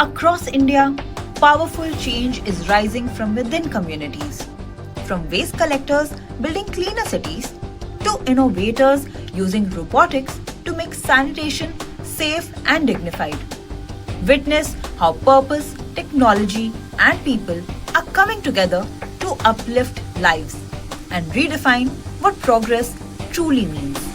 Across India, powerful change is rising from within communities. From waste collectors building cleaner cities to innovators using robotics to make sanitation safe and dignified. Witness how purpose, technology, and people are coming together to uplift lives and redefine what progress truly means.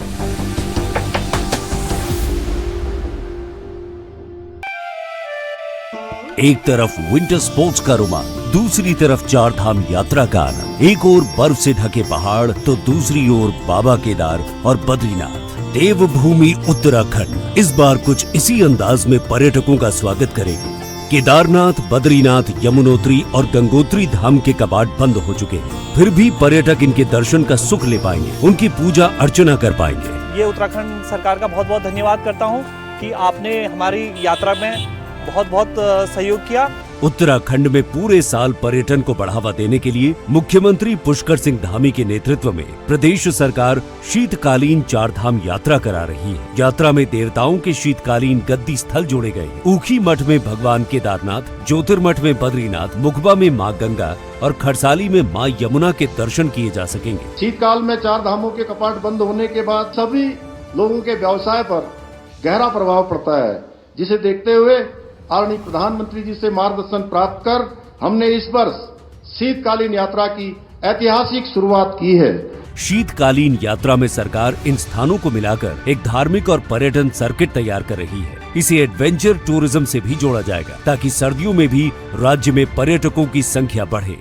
एक तरफ winter sports का रोमांच, दूसरी तरफ चार धाम यात्रा का आनंद। एक ओर बर्फ से ढके पहाड़ तो दूसरी ओर बाबा केदार और बद्रीनाथ, देवभूमि उत्तराखंड इस बार कुछ इसी अंदाज में पर्यटकों का स्वागत करेगी। केदारनाथ, बद्रीनाथ, यमुनोत्री और गंगोत्री धाम के कपाट बंद हो चुके हैं, फिर भी पर्यटक इनके दर्शन का सुख ले पाएंगे, उनकी पूजा अर्चना कर पाएंगे। ये उत्तराखंड सरकार का बहुत बहुत धन्यवाद करता हूँ कि आपने हमारी यात्रा में बहुत बहुत सहयोग किया। उत्तराखंड में पूरे साल पर्यटन को बढ़ावा देने के लिए मुख्यमंत्री पुष्कर सिंह धामी के नेतृत्व में प्रदेश सरकार शीतकालीन चार धाम यात्रा करा रही है। यात्रा में देवताओं के शीतकालीन गद्दी स्थल जोड़े गए हैं। ऊखी मठ में भगवान केदारनाथ, ज्योतिर्मठ में बद्रीनाथ, मुखबा में मां गंगा और खरसाली में मां यमुना के दर्शन किए जा सकेंगे। शीतकाल में चार धामों के कपाट बंद होने के बाद सभी लोगों के व्यवसाय पर गहरा प्रभाव पड़ता है, जिसे देखते हुए आदरणीय प्रधानमंत्री जी से मार्गदर्शन प्राप्त कर हमने इस वर्ष शीतकालीन यात्रा की ऐतिहासिक शुरुआत की है। शीतकालीन यात्रा में सरकार इन स्थानों को मिलाकर एक धार्मिक और पर्यटन सर्किट तैयार कर रही है। इसे एडवेंचर टूरिज्म से भी जोड़ा जाएगा ताकि सर्दियों में भी राज्य में पर्यटकों की संख्या बढ़े।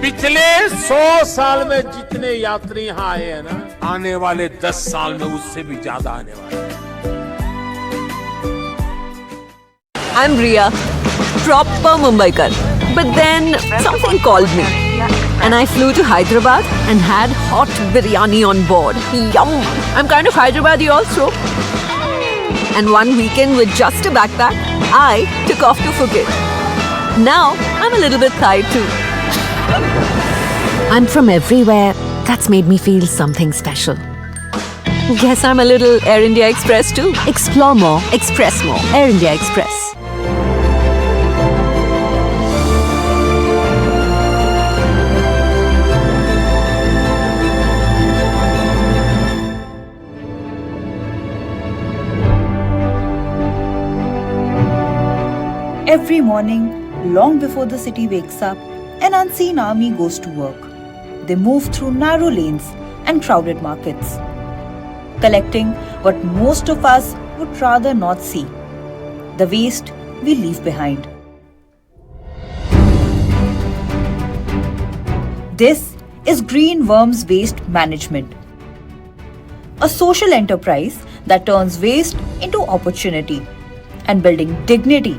पिछले 100 साल में जितने यात्री यहाँ आए हैं ना, आने वाले 10 साल में उससे भी ज्यादा आने वाले हैं। I'm Riya, proper Mumbaikar. But then something called me. And I flew to Hyderabad and had hot biryani on board. Yum! I'm kind of Hyderabadi also. And one weekend with just a backpack, I took off to Phuket. Now, I'm a little bit tired too. I'm from everywhere. That's made me feel something special. Guess I'm a little Air India Express too. Explore more, express more. Air India Express. Every morning, long before the city wakes up, an unseen army goes to work. They move through narrow lanes and crowded markets, collecting what most of us would rather not see, the waste we leave behind. This is Green Worms Waste Management, a social enterprise that turns waste into opportunity and building dignity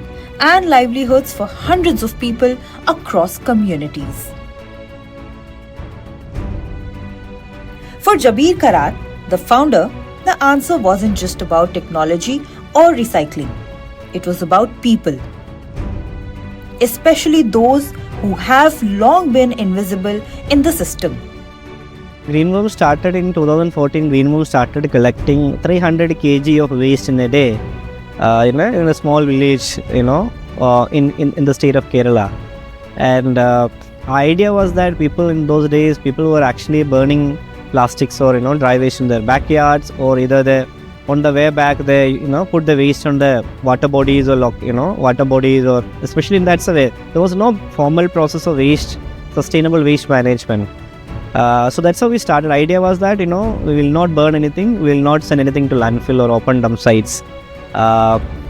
and livelihoods for hundreds of people across communities. For Jabir Karar, the founder, the answer wasn't just about technology or recycling. It was about people, especially those who have long been invisible in the system. Greenworm started in 2014. Greenworm started collecting 300 kg of waste in a day. In a small village, in the state of Kerala. And idea was that people in those days, people were actually burning plastics or, dry waste in their backyards, or either on the way back, they, put the waste on the water bodies or, water bodies, or especially in that way. There was no formal process of sustainable waste management. So that's how we started. Idea was that, we will not burn anything, we will not send anything to landfill or open dump sites.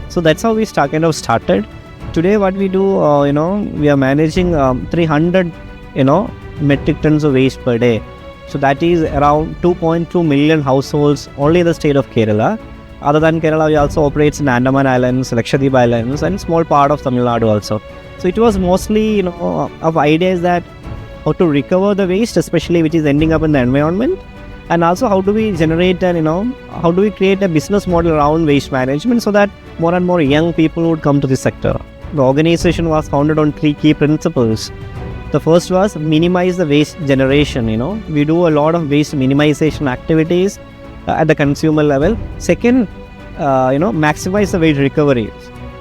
So that's how we started. Today what we do, we are managing 300, metric tons of waste per day. So that is around 2.2 million households only in the state of Kerala. Other than Kerala, we also operate in Andaman Islands, Lakshadweep Islands, and small part of Tamil Nadu also. So it was mostly, of ideas that how to recover the waste, especially which is ending up in the environment, and also how do we generate and how do we create a business model around waste management so that more and more young people would come to this sector. The organization was founded on 3 key principles. The first was minimize the waste generation. We do a lot of waste minimization activities at the consumer level. Second, maximize the waste recovery.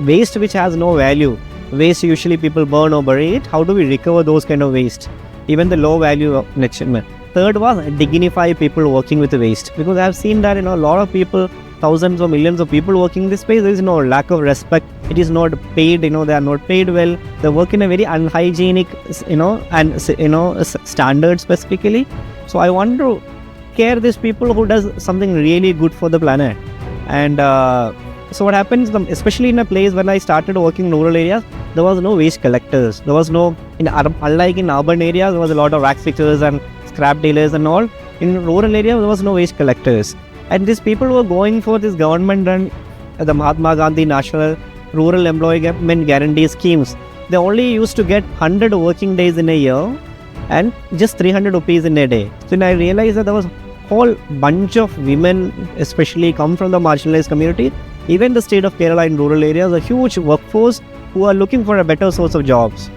Waste which has no value, waste usually people burn or bury it. How do we recover those kind of waste? Even the low value of achievement. Third was dignify people working with the waste, because I have seen that a lot of people, thousands or millions of people working in this space, there is no lack of respect. It is not paid. They are not paid well. They work in a very unhygienic, and standard specifically. So I want to care these people who does something really good for the planet. And so what happens, especially in a place when I started working in rural areas, there was no waste collectors. There was no, unlike in urban areas, there was a lot of rack pickers and scrap dealers and all. In rural areas, there was no waste collectors. And these people were going for this government-run, the Mahatma Gandhi National Rural Employment Guarantee schemes. They only used to get 100 working days in a year and just 300 rupees in a day. So then I realized that there was a whole bunch of women, especially come from the marginalized community. Even the state of Kerala in rural areas, a huge workforce who are looking for a better source of jobs.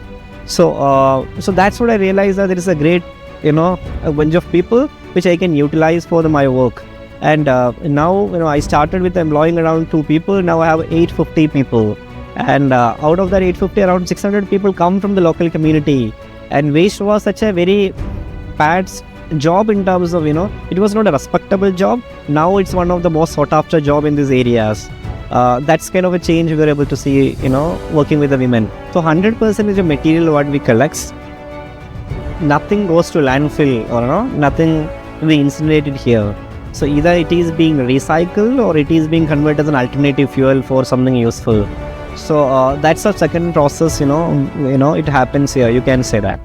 So that's what I realized, that there is a great, a bunch of people which I can utilize for my work. And now, I started with employing around 2 people. Now I have 850 people. And out of that 850, around 600 people come from the local community. And waste was such a very bad job in terms of, it was not a respectable job. Now it's one of the most sought after job in these areas. That's kind of a change we were able to see, working with the women. So 100% is the material what we collect. Nothing goes to landfill or nothing to be incinerated here. So either it is being recycled or it is being converted as an alternative fuel for something useful. So that's a second process, it happens here, you can say that.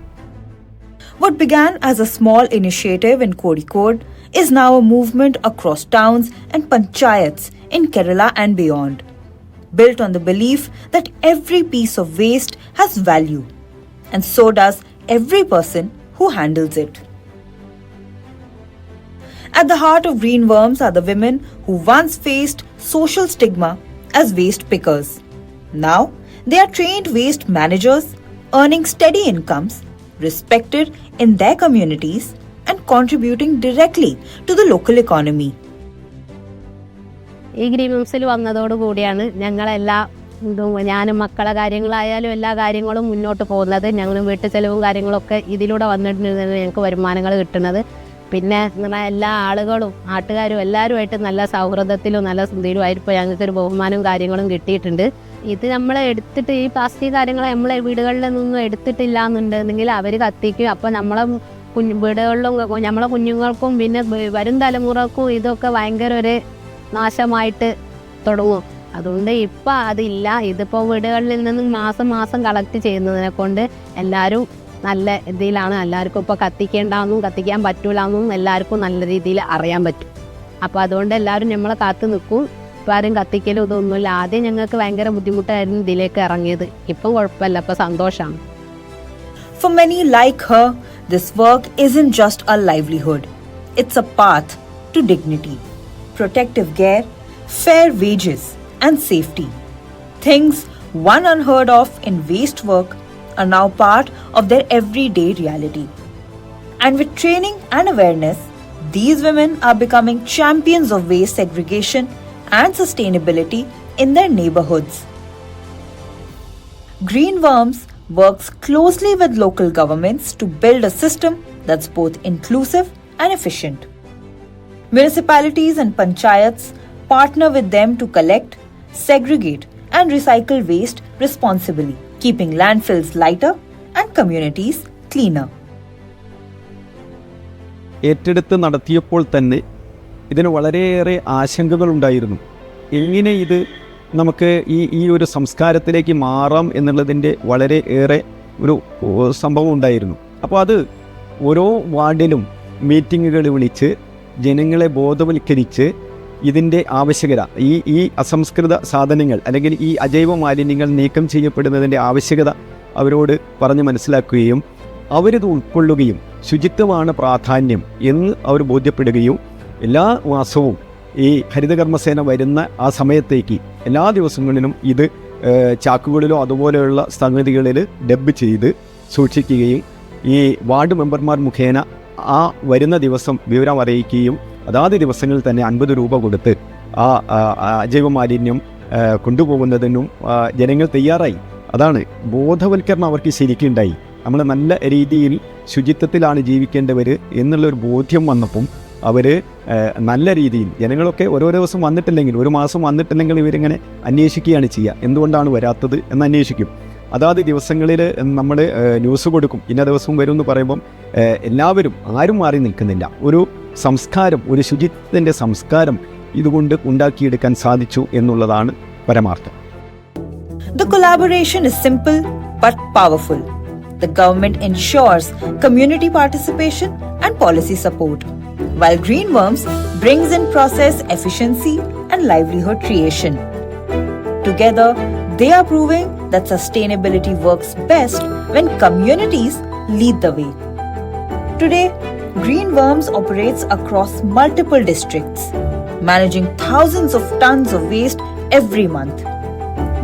What began as a small initiative in Kozhikode is now a movement across towns and panchayats in Kerala and beyond, built on the belief that every piece of waste has value, and so does every person who handles it. At the heart of Greenworms are the women who once faced social stigma as waste pickers. Now, they are trained waste managers, earning steady incomes, respected in their communities, and contributing directly to the local economy. ഈ ഗ്രീൻവർംസിൽ വന്നതോടുകൂടിയാണ് ഞാനും മക്കളെ കാര്യങ്ങളായാലും എല്ലാ കാര്യങ്ങളും മുന്നോട്ട് പോകുന്നത്. ഞങ്ങളും വീട്ടു ചെലവും കാര്യങ്ങളൊക്കെ ഇതിലൂടെ വന്നിട്ടുണ്ട് ഞങ്ങൾക്ക് വരുമാനങ്ങൾ കിട്ടുന്നത്. പിന്നെ എല്ലാ ആളുകളും നാട്ടുകാരും എല്ലാവരുമായിട്ട് നല്ല സൗഹൃദത്തിലും നല്ല സുന്ദരമായിരിക്കും ഞങ്ങൾക്കൊരു ബഹുമാനവും കാര്യങ്ങളും കിട്ടിയിട്ടുണ്ട്. ഇത് നമ്മൾ എടുത്തിട്ട് ഈ പ്ലാസ്റ്റിക് കാര്യങ്ങൾ നമ്മളെ വീടുകളിൽ നിന്നും എടുത്തിട്ടില്ല എന്നുണ്ടെങ്കിൽ അവർ കത്തിക്കും. അപ്പോൾ നമ്മളെ വീടുകളിലും നമ്മളെ കുഞ്ഞുങ്ങൾക്കും പിന്നെ വരും തലമുറക്കും ഇതൊക്കെ ഭയങ്കര ഒരു നാശമായിട്ട് തുടങ്ങും. അതുകൊണ്ട് ഇപ്പം അതില്ല. ഇതിപ്പോൾ വീടുകളിൽ നിന്നും മാസം കളക്ട് ചെയ്യുന്നതിനെ കൊണ്ട് എല്ലാവരും നല്ല രീതിയിലാണ്. എല്ലാവർക്കും ഇപ്പോൾ കത്തിക്കേണ്ടെന്നും കത്തിക്കാൻ പറ്റൂലെന്നും എല്ലാവർക്കും നല്ല രീതിയിൽ അറിയാൻ പറ്റും. അപ്പോൾ അതുകൊണ്ട് എല്ലാവരും നമ്മളെ കാത്തു നിൽക്കും. ഇപ്പോൾ ആരും കത്തിക്കലും ഇതൊന്നുമില്ല. ആദ്യം ഞങ്ങൾക്ക് ഭയങ്കര ബുദ്ധിമുട്ടായിരുന്നു ഇതിലേക്ക് ഇറങ്ങിയത്. ഇപ്പം കുഴപ്പമില്ല, ഇപ്പം സന്തോഷമാണ്. For many like her, this work isn't just a livelihood. It's a path to dignity, protective gear, fair wages, and safety. Things one unheard of in waste work are now part of their everyday reality. And with training and awareness, these women are becoming champions of waste segregation and sustainability in their neighborhoods. Greenworms works closely with local governments to build a system that's both inclusive and efficient. Municipalities and panchayats partner with them to collect, segregate, and recycle waste responsibly, keeping landfills lighter and communities cleaner. ഏറ്റെടുത്ത് നടത്തിയപ്പോൾ തന്നെ ഇതിന് വളരെയേറെ ആശങ്കകളുണ്ടായിരുന്നു. എങ്ങനെ ഇത് നമുക്ക് ഈ ഒരു സംസ്കാരത്തിലേക്ക് മാറാം എന്നുള്ളതിൻ്റെ വളരെ ഏറെ ഒരു സംഭവം ഉണ്ടായിരുന്നു. അപ്പോൾ അത് ഓരോ വാർഡിലും മീറ്റിങ്ങുകൾ വിളിച്ച് ജനങ്ങളെ ബോധവൽക്കരിച്ച് ഇതിൻ്റെ ആവശ്യകത, ഈ അസംസ്കൃത സാധനങ്ങൾ അല്ലെങ്കിൽ ഈ അജൈവ മാലിന്യങ്ങൾ നീക്കം ചെയ്യപ്പെടുന്നതിൻ്റെ ആവശ്യകത അവരോട് പറഞ്ഞ് മനസ്സിലാക്കുകയും അവരിത് ഉൾക്കൊള്ളുകയും ശുചിത്വമാണ് പ്രാധാന്യം എന്ന് അവർ ബോധ്യപ്പെടുകയും എല്ലാ മാസവും ഈ ഹരിതകർമ്മസേന വരുന്ന ആ സമയത്തേക്ക് എല്ലാ ദിവസങ്ങളിലും ഇത് ചാക്കുകളിലോ അതുപോലെയുള്ള സംഗതികളിൽ ഡബ്ബ് ചെയ്ത് സൂക്ഷിക്കുകയും ഈ വാർഡ് മെമ്പർമാർ മുഖേന ആ വരുന്ന ദിവസം വിവരം അറിയിക്കുകയും അതാത് ദിവസങ്ങളിൽ തന്നെ 50 രൂപ കൊടുത്ത് ആ അജൈവ മാലിന്യം കൊണ്ടുപോകുന്നതിനും ജനങ്ങൾ തയ്യാറായി. അതാണ് ബോധവൽക്കരണം അവർക്ക് ശരിക്കും ഉണ്ടായി. നമ്മൾ നല്ല രീതിയിൽ ശുചിത്വത്തിലാണ് ജീവിക്കേണ്ടവർ എന്നുള്ളൊരു ബോധ്യം വന്നപ്പം അവർ നല്ല രീതിയിൽ ജനങ്ങളൊക്കെ ഓരോ ദിവസം വന്നിട്ടില്ലെങ്കിൽ, ഒരു മാസം വന്നിട്ടില്ലെങ്കിൽ ഇവരിങ്ങനെ അന്വേഷിക്കുകയാണ് ചെയ്യുക. എന്തുകൊണ്ടാണ് വരാത്തത് എന്ന് അന്വേഷിക്കും. അതാത് ദിവസങ്ങളിൽ നമ്മൾ ന്യൂസ് കൊടുക്കും, ഇന്ന ദിവസവും വരും എന്ന് പറയുമ്പം എല്ലാവരും ആരും മാറി നിൽക്കുന്നില്ല. ഒരു സംസ്കാരം, ഒരു ശുചിത്വത്തിൻ്റെ സംസ്കാരം ഇതുകൊണ്ട് ഉണ്ടാക്കിയെടുക്കാൻ സാധിച്ചു എന്നുള്ളതാണ് പരമാർത്ഥം. The collaboration is simple but powerful. The government ensures community participation and policy support, while Greenworms brings in process efficiency and livelihood creation. Together, they are proving that sustainability works best when communities lead the way. Today, Greenworms operates across multiple districts, managing thousands of tons of waste every month.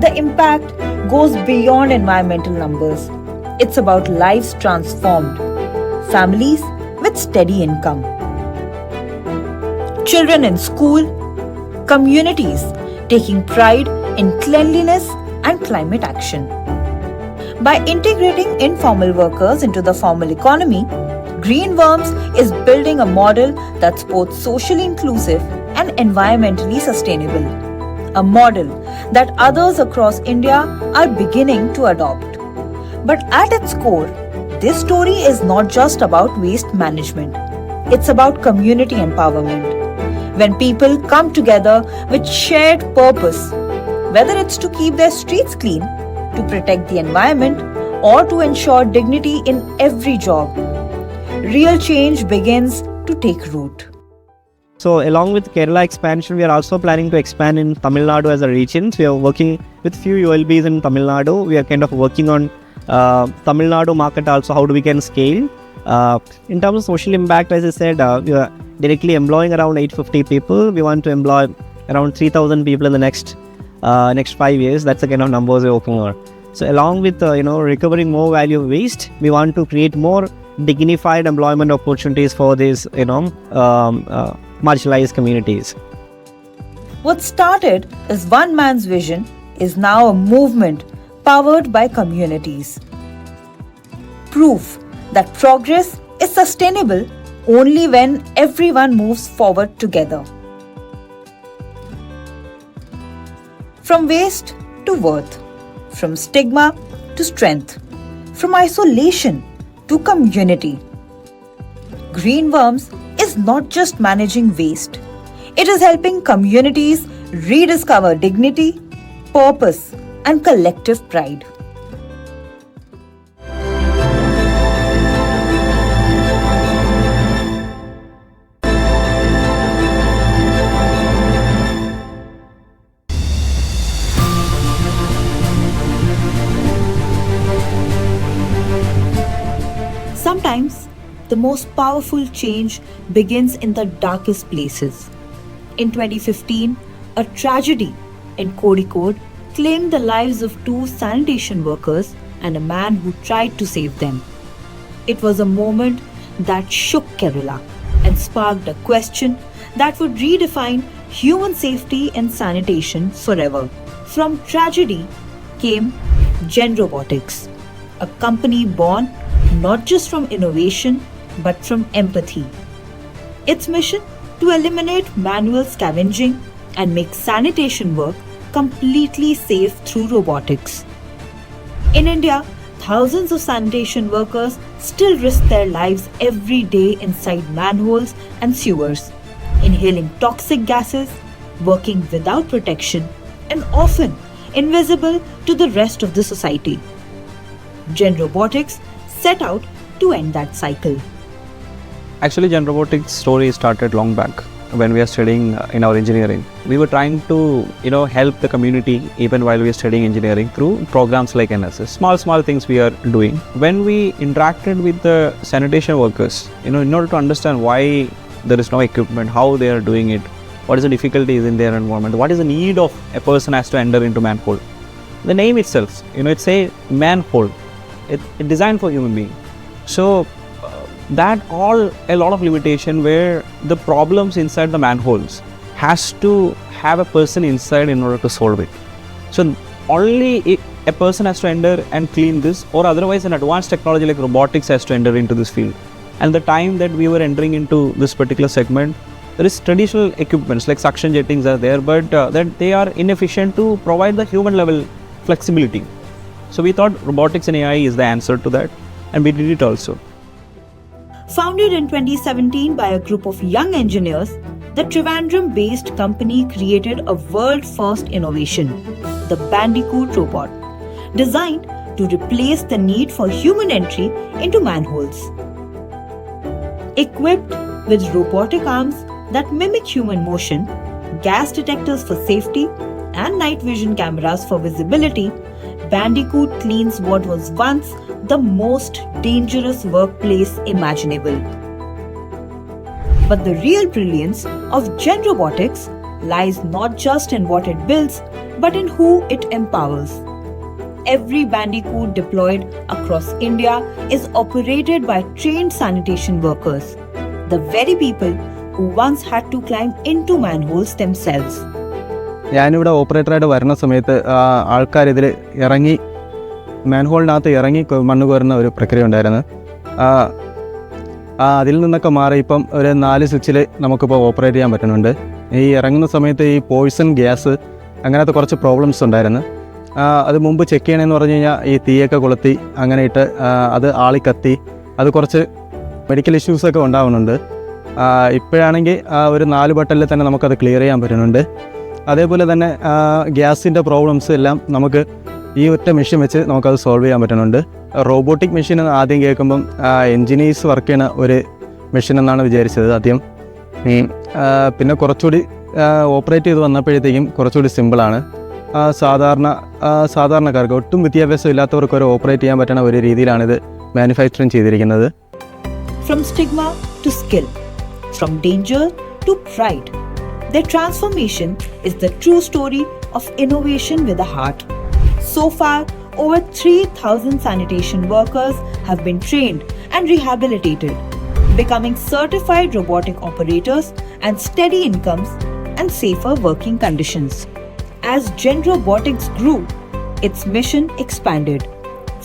The impact goes beyond environmental numbers. It's about lives transformed, families with steady income, children in school, communities taking pride in cleanliness and climate action. By integrating informal workers into the formal economy, Greenworms is building a model that's both socially inclusive and environmentally sustainable. A model that others across India are beginning to adopt. But at its core, this story is not just about waste management. It's about community empowerment. When people come together with shared purpose, whether it's to keep their streets clean, to protect the environment, or to ensure dignity in every job, real change begins to take root. So along with Kerala expansion, we are also planning to expand in Tamil Nadu as a region. So we are working with few ULBs in Tamil Nadu. We are kind of working on Tamil Nadu market also, how do we can scale. In terms of social impact, as I said, we are directly employing around 850 people. We want to employ around 3,000 people in the next 5 years. That's the kind of numbers we're working on. So along with recovering more value of waste, we want to create more dignified employment opportunities for these marginalized communities. What started as one man's vision is now a movement powered by communities. Proof that progress is sustainable only when everyone moves forward together. From waste to worth, from stigma to strength, from isolation to community. Greenworms is not just managing waste. It is helping communities rediscover dignity, purpose, and collective pride. Sometimes, the most powerful change begins in the darkest places. In 2015, a tragedy in Kozhikode claimed the lives of 2 sanitation workers and a man who tried to save them. It was a moment that shook Kerala and sparked a question that would redefine human safety and sanitation forever. From tragedy came Genrobotics, a company born not just from innovation but from empathy. Its mission to eliminate manual scavenging and make sanitation work completely safe through robotics. In India, thousands of sanitation workers still risk their lives every day inside manholes and sewers, inhaling toxic gases, working without protection, and often invisible to the rest of the society. Genrobotics set out to end that cycle. Actually, Genrobotics story started long back when we are studying in our engineering. We were trying to, help the community even while we are studying engineering through programs like NSS. Small things we are doing. When we interacted with the sanitation workers, in order to understand why there is no equipment, how they are doing it, what is the difficulties in their environment, what is the need of a person has to enter into manhole. The name itself, it's a manhole. It's designed for human being. So that a lot of limitation where the problems inside the manholes has to have a person inside in order to solve it. So only a person has to enter and clean this, or otherwise an advanced technology like robotics has to enter into this field. And the time that we were entering into this particular segment, there is traditional equipments like suction jettings are there, but that they are inefficient to provide the human level flexibility. So we thought robotics and AI is the answer to that, and we did it also. Founded in 2017 by a group of young engineers, the Trivandrum-based company created a world-first innovation, the Bandicoot robot, designed to replace the need for human entry into manholes. Equipped with robotic arms that mimic human motion, gas detectors for safety, and night vision cameras for visibility, Bandicoot cleans what was once the most dangerous workplace imaginable. But the real brilliance of Genrobotics lies not just in what it builds, but in who it empowers. Every Bandicoot deployed across India is operated by trained sanitation workers, the very people who once had to climb into manholes themselves. ഞാനിവിടെ ഓപ്പറേറ്ററായിട്ട് വരുന്ന സമയത്ത് ആൾക്കാരിതിൽ ഇറങ്ങി മാൻഹോളിനകത്ത് ഇറങ്ങി മണ്ണ് കോരുന്ന ഒരു പ്രക്രിയ ഉണ്ടായിരുന്നു. അതിൽ നിന്നൊക്കെ മാറി ഇപ്പം ഒരു 4 സ്വിച്ചിൽ നമുക്കിപ്പോൾ ഓപ്പറേറ്റ് ചെയ്യാൻ പറ്റുന്നുണ്ട്. ഈ ഇറങ്ങുന്ന സമയത്ത് ഈ പോയ്സൺ ഗ്യാസ് അങ്ങനത്തെ കുറച്ച് പ്രോബ്ലംസ് ഉണ്ടായിരുന്നു. അത് മുമ്പ് ചെക്ക് ചെയ്യണമെന്ന് പറഞ്ഞു കഴിഞ്ഞാൽ ഈ തീയൊക്കെ കൊളുത്തി അങ്ങനെ ഇട്ട് അത് ആളിക്കത്തി അത് കുറച്ച് മെഡിക്കൽ ഇഷ്യൂസൊക്കെ ഉണ്ടാവുന്നുണ്ട്. ഇപ്പോഴാണെങ്കിൽ ഒരു 4 ബട്ടണിൽ തന്നെ നമുക്കത് ക്ലിയർ ചെയ്യാൻ പറ്റുന്നുണ്ട്. അതേപോലെ തന്നെ ഗ്യാസിൻ്റെ പ്രോബ്ലംസ് എല്ലാം നമുക്ക് ഈ ഒറ്റ മെഷീൻ വെച്ച് നമുക്കത് സോൾവ് ചെയ്യാൻ പറ്റുന്നുണ്ട്. റോബോട്ടിക് മെഷീൻ ആദ്യം കേൾക്കുമ്പം എൻജിനീയേഴ്സ് വർക്ക് ചെയ്യുന്ന ഒരു മെഷീൻ എന്നാണ് വിചാരിച്ചത് ആദ്യം. പിന്നെ കുറച്ചുകൂടി ഓപ്പറേറ്റ് ചെയ്ത് വന്നപ്പോഴത്തേക്കും കുറച്ചുകൂടി സിമ്പിളാണ്. സാധാരണക്കാർക്ക് ഒട്ടും വിദ്യാഭ്യാസം ഇല്ലാത്തവർക്ക് ഒരു ഓപ്പറേറ്റ് ചെയ്യാൻ പറ്റുന്ന ഒരു രീതിയിലാണിത് മാനുഫാക്ചറിങ് ചെയ്തിരിക്കുന്നത്. From stigma to skill, from danger to pride, their transformation is the true story of innovation with a heart. So far, over 3,000 sanitation workers have been trained and rehabilitated, becoming certified robotic operators and steady incomes and safer working conditions. As Genrobotics grew, its mission expanded,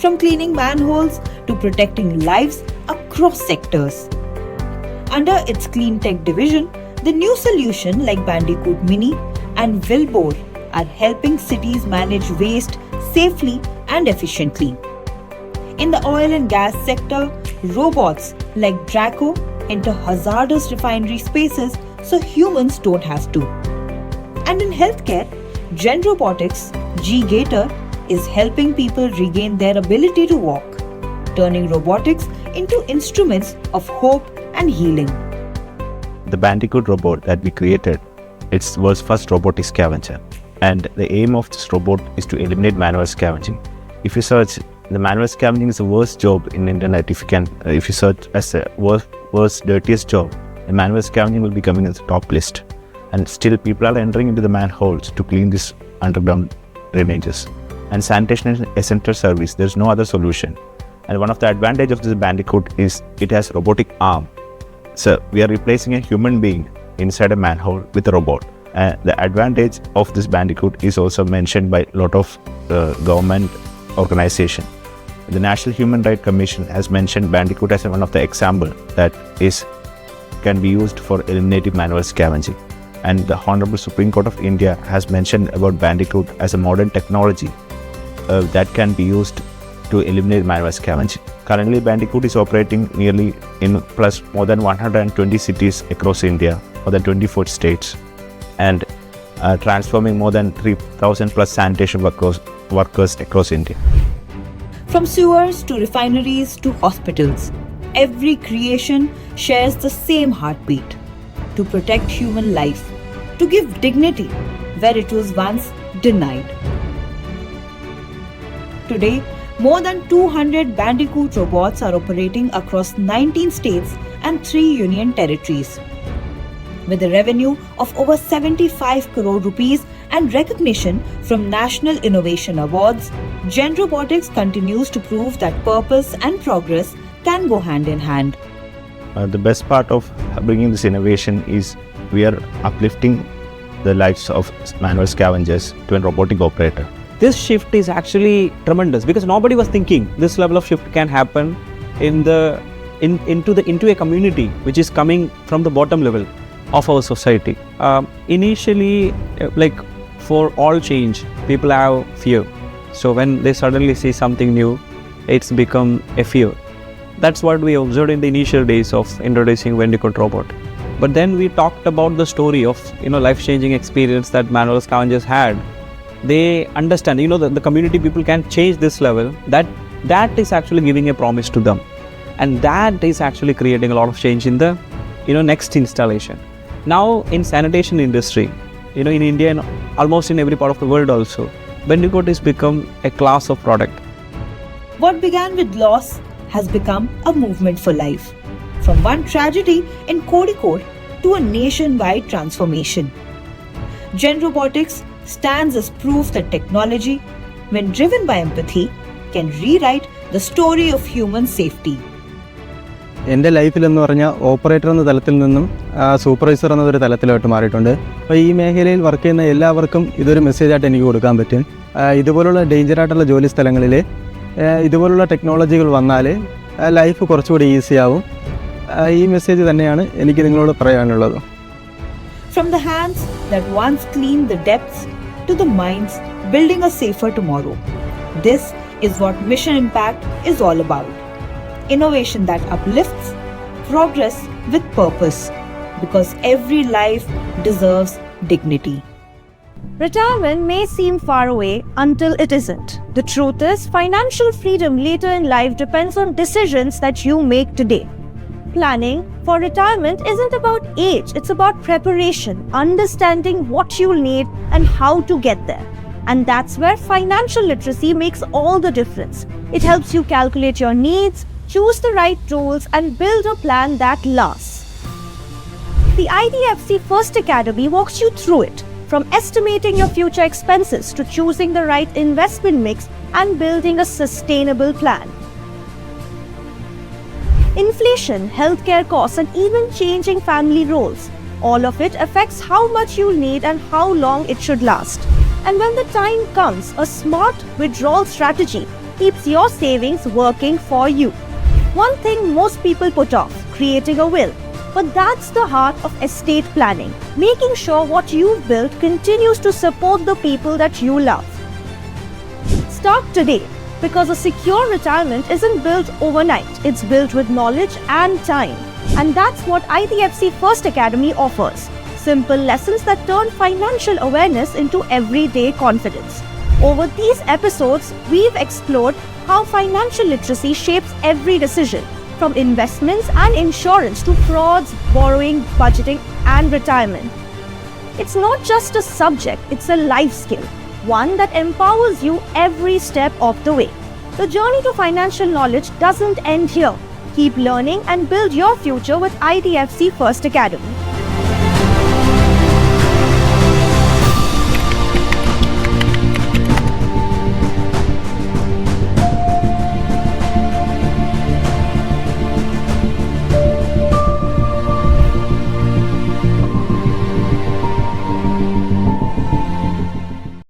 from cleaning manholes to protecting lives across sectors. Under its clean tech division, the new solution like Bandicoot Mini and Wilbur are helping cities manage waste safely and efficiently. In the oil and gas sector, robots like Draco enter hazardous refinery spaces so humans don't have to. And in healthcare, Genrobotics G-Gator is helping people regain their ability to walk, turning robotics into instruments of hope and healing. The Bandicoot robot that we created, it's world's first robotic scavenger. And the aim of this robot is to eliminate manual scavenging. If you search, the manual scavenging is the worst job in internet. If you search as the worst dirtiest job, the manual scavenging will be coming in the top list. And still people are entering into the manholes to clean these underground drainages. And sanitation is an essential service. There's no other solution. And one of the advantage of this Bandicoot is it has robotic arm. So we are replacing a human being inside a manhole with a robot. The advantage of this Bandicoot is also mentioned by a lot of government organization. The National Human Rights Commission has mentioned Bandicoot as one of the example that can be used for eliminating manual scavenging. And the Honorable Supreme Court of India has mentioned about Bandicoot as a modern technology that can be used to eliminate manual scavenging. Currently, Bandicoot is operating nearly in plus more than 120 cities across India, more than 24 states, and transforming more than 3,000 plus sanitation workers across India. From sewers to refineries to hospitals, every creation shares the same heartbeat: to protect human life, to give dignity where it was once denied. Today, more than 200 Bandicoot robots are operating across 19 states and 3 union territories. With a revenue of over 75 crore rupees and recognition from National Innovation Awards, Genrobotics continues to prove that purpose and progress can go hand in hand. The best part of bringing this innovation is we are uplifting the lives of manual scavengers to a robotic operator. this shift is actually tremendous because nobody was thinking this level of shift can happen into a community which is coming from the bottom level of our society. Initially, like for all change, people have fear. So when they suddenly see something new, it's become a fear. That's what we observed in the initial days of introducing Vendicoat robot. But then we talked about the story of life-changing experience that manual scavengers had. They understand, the community people can change this level. That is actually giving a promise to them, and that is actually creating a lot of change in the next installation. Now in sanitation industry, in India and almost in every part of the world also, Vendicoat has become a class of product. What began with loss has become a movement for life. From one tragedy in Kozhikode to a nationwide transformation. Genrobotics stands as proof that technology, when driven by empathy, can rewrite the story of human safety. എൻ്റെ ലൈഫിലെന്ന് പറഞ്ഞാൽ operator എന്ന തലത്തിൽ നിന്നും supervisor എന്നൊരു തലത്തിലോട്ട് മാറിയിട്ടുണ്ട്. അപ്പോൾ ഈ മേഖലയിൽ വർക്ക് ചെയ്യുന്ന എല്ലാവർക്കും ഇതൊരു മെസ്സേജായിട്ട് എനിക്ക് കൊടുക്കാൻ പറ്റും. ഇതുപോലുള്ള ഡേഞ്ചറായിട്ടുള്ള ജോലി സ്ഥലങ്ങളിൽ ഇതുപോലുള്ള ടെക്നോളജികൾ വന്നാൽ ലൈഫ് കുറച്ചുകൂടി ഈസിയാവും. ഈ മെസ്സേജ് തന്നെയാണ് എനിക്ക് നിങ്ങളോട് പറയാനുള്ളത്. From the hands that once cleaned the depths to the minds building a safer tomorrow. This is what Mission Impact is all about. Innovation that uplifts, progress with purpose, because every life deserves dignity. Retirement may seem far away until it isn't. The truth is, financial freedom later in life depends on decisions that you make today. Planning for retirement isn't about age, it's about preparation, understanding what you'll need and how to get there. And that's where financial literacy makes all the difference. It helps you calculate your needs, choose the right tools, and build a plan that lasts. The IDFC First Academy walks you through it, from estimating your future expenses to choosing the right investment mix and building a sustainable plan. Inflation, healthcare costs, and even changing family roles. All of it affects how much you'll need and how long it should last. And when the time comes, a smart withdrawal strategy keeps your savings working for you. One thing most people put off, creating a will. But that's the heart of estate planning, making sure what you've built continues to support the people that you love. Start today, because a secure retirement isn't built overnight, it's built with knowledge and time. And that's what IDFC First Academy offers. Simple lessons that turn financial awareness into everyday confidence. Over these episodes, we've explored how financial literacy shapes every decision, from investments and insurance to frauds, borrowing, budgeting, and retirement. It's not just a subject, it's a life skill, one that empowers you every step of the way. The journey to financial knowledge doesn't end here. Keep learning and build your future with IDFC First Academy.